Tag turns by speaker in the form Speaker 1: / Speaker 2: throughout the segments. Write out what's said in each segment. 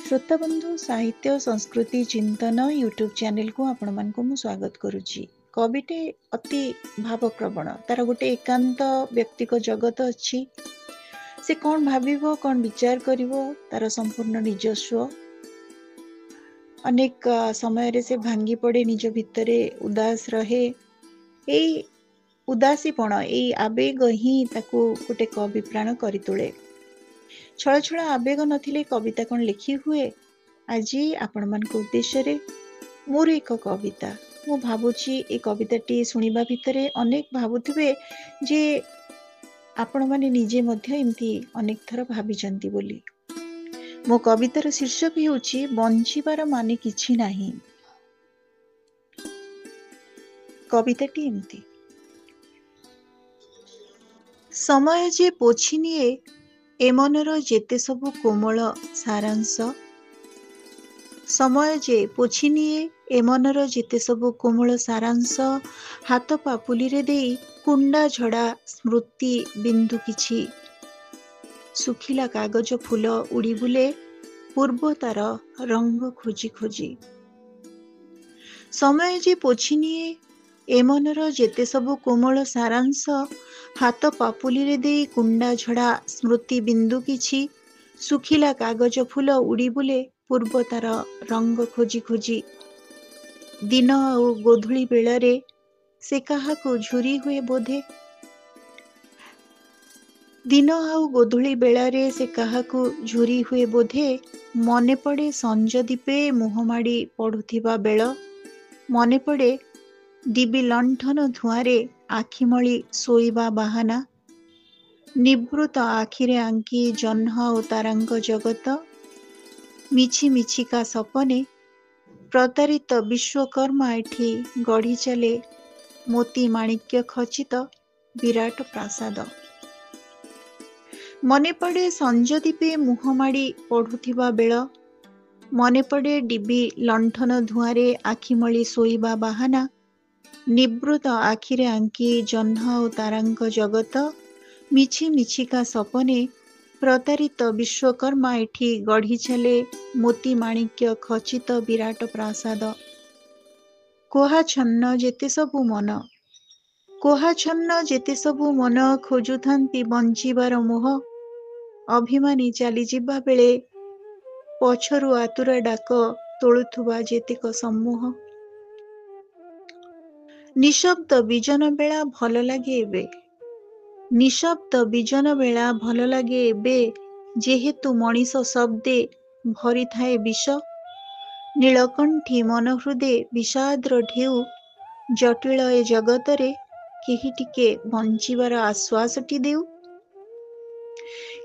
Speaker 1: श्रोता बंधु साहित्य संस्कृति चिंतन यूट्यूब चैनल को आपण मान को स्वागत करुच्ची। कविटे अति भावप्रवण तार गोटे एकांत व्यक्तिक जगत अच्छी। से कौन भाविबो कौन विचार करिवो तार संपूर्ण निजस्व। अनेक समय रे से भांगी पड़े निज भितरे उदास रहे। एई उदासीपण एई आवेग ही ताकू गोटे कवि प्राण करि तोळे। छळ छळ आवेग नथिले कविता कौन लिखि हुए। आज आपण मान उद्देश्य रे मोर एक कविता मु भावुची ए कविताटी शुणिबा भितरे अनेक भावुथिबे जे आपण माने निजे मध्य एमती अनेक थर भाबिचंती बोली। मो कवितार शीर्षक हेउची बंचिबार माने किछि नाही। कविताटी एमती। समय जे पोछि निए ए मनर जेते सबु कोमल सारांश। समय जे पोछि निए ए मनर जेते सबु कोमल सारांश। हाथ पापुली रे देई कुंडा झड़ा स्मृति बिंदु किछि। सुखिला कागज फूल उड़ी बुले पूर्व तार रंग खोजी खोजी। समय जे पोछि निए ए मनर जेते सबु कोमल सारांश। हाथ पापुली रे देई कुंडा झड़ा स्मृति बिंदु किछि। सुखिला कागज फूल उड़ी बुले पूर्व तार रंग खोजी खोजी। दिन आउ गोधुली बेलारे से काहाकू झुरी हुए बोधे। दिन आउ गोधुली बेलारे से काहाकू झुरी हुए बोधे। मने पड़े संज दीपे मुहमाड़ी पड़ुथिबा बेल। मने पड़े डिबी लंठन धुआरे आखिमली सोईबा बाहाना। निवृत आखिरे आंकी जह्न ओ तारांक जगत। मिछि मिछिका सपने प्रतारित विश्वकर्मा एठी गढ़ी चले मोती माणिक्य खचित विराट प्रासाद। मने पड़े संजदीपे मुहमाड़ी पड़ुथिबा बेल। मने पड़े डिबी लंठन धुआरे आखिमली सोईबा बाहाना। निवृत आखिरे आंकी जह्न ओ तारांक जगत। मिछि मिछिका सपने प्रतारित विश्वकर्मा एठी गढ़ी चले मोती माणिक्य खचित विराट प्रासाद। कोहा छन्न जेते सबु मन। कोहा छन्न जेते सबु मन खोजुथांती बंचिबार मोह। अभिमानी चाली जिबा बेले पछरु आतुरा डाक तोळुथुबा जेतेक सम्मोह। निशब्द विजन बेला भल लागे एबे। निशब्द विजन बेला भल लागे एबे जेहेतु मनीष शब्दे भरी थाए विष। नीलकंठी मन हृदे विषाद्र ढेउ। जटिल ए जगतरे केही टिके बंचिबार आश्वासटी देउ।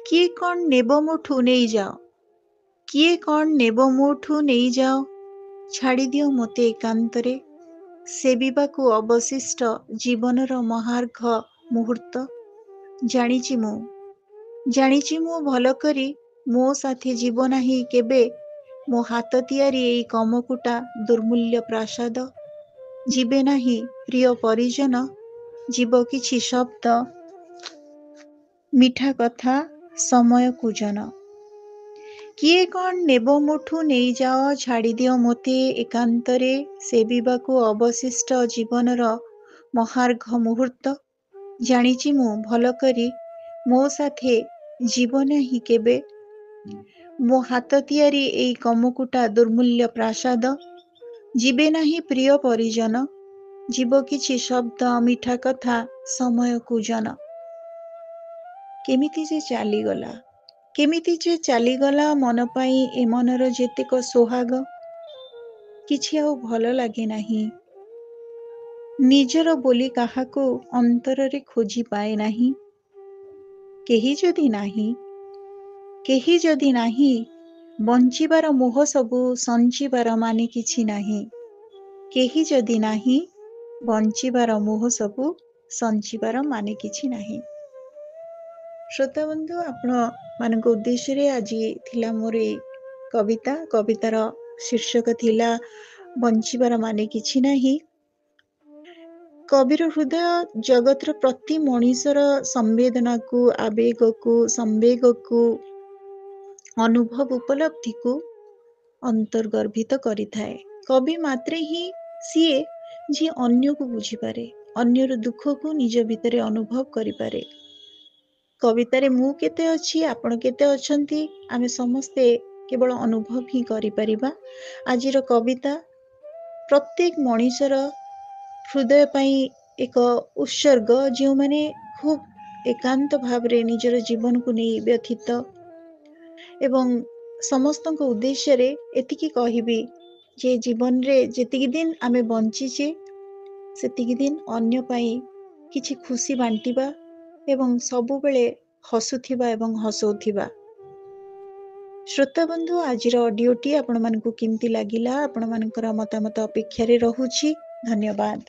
Speaker 1: किए कौन नेब मोठू नेई जाओ। किए कौन नेब मोठू नेई जाओ। छाड़ी दियो मोते एकांतरे। सेबिबाकू अवशिष्ट जीवनर महार्घ मुहूर्त। जानिची मु भल करी मो साथी जीव नाही केबे। मो हाथ तियारी एई कमकुटा दुर्मूल्य प्रासाद। जीवे नाही प्रिय परिजन जीव किछि शब्द मिठा कथा समय कुजन। किए कौन नेब मोठू नेई जाओ। छाड़ी दियो मोते एकांतरे सेबिबाकू अवशिष्ट जीवनर महार्घ मुहूर्त। जानिची मु भल करी मो साथे जीव नाही केबे। मो हाथ तियारी एई कमकुटा दुर्मूल्य प्रासाद। जीवे नाही प्रिय परिजन जीव किछि शब्द मिठा कथा समय कुजन। केमिति जे चालीगला। केमिति जे चालीगला मन पाई ए मनर जेतेक सोहाग। किछि आउ भल लागे नाही। निजर बोली काहाकू अंतररे खोजी पाए नाही। केही जदि नाही बंचिबार मोह सबु संचिबार माने किछि नाही। केही जदि नाही बंचिबार मोह सबु संचिबार माने किछि नाही। श्रोता बंधु आपण मानक उद्देश्य रे आज थिला मोर कवितार शीर्षक थिला बंचिबार माने किछि नाही। कविर हृदय जगतर प्रति मनीषर संवेदना को आवेग को संवेग को अनुभव उपलब्धि को ଅନ୍ତର୍ଗର୍ଭିତ କରିଥାଏ। କବି ମାତ୍ରେ ହିଁ ସିଏ ଯିଏ ଅନ୍ୟକୁ ବୁଝିପାରେ, ଅନ୍ୟର ଦୁଃଖକୁ ନିଜ ଭିତରେ ଅନୁଭବ କରିପାରେ। କବିତାରେ ମୁଁ କେତେ ଅଛି, ଆପଣ କେତେ ଅଛନ୍ତି, ଆମେ ସମସ୍ତେ କେବଳ ଅନୁଭବ ହିଁ କରିପାରିବା। ଆଜିର କବିତା ପ୍ରତ୍ୟେକ ମଣିଷର ହୃଦୟ ପାଇଁ ଏକ ଉତ୍ସର୍ଗ, ଯେଉଁମାନେ ଖୁବ୍ ଏକାନ୍ତ ଭାବରେ ନିଜର ଜୀବନକୁ ନେଇ ବ୍ୟଥିତ, ଏବଂ ସମସ୍ତଙ୍କ ଉଦ୍ଦେଶ୍ୟରେ ଏତିକି କହିବି ଯେ ଜୀବନରେ ଯେତିକି ଦିନ ଆମେ ବଞ୍ଚିଛେ ସେତିକି ଦିନ ଅନ୍ୟ ପାଇଁ କିଛି ଖୁସି ବାଣ୍ଟିବା ଏବଂ ସବୁବେଳେ ହସୁଥିବା ଏବଂ ହସଉଥିବା। ଶ୍ରୋତାବନ୍ଧୁ, ଆଜିର ଅଡିଓଟି ଆପଣମାନଙ୍କୁ କେମିତି ଲାଗିଲା? ଆପଣମାନଙ୍କର ମତାମତ ଅପେକ୍ଷାରେ ରହୁଛି। ଧନ୍ୟବାଦ।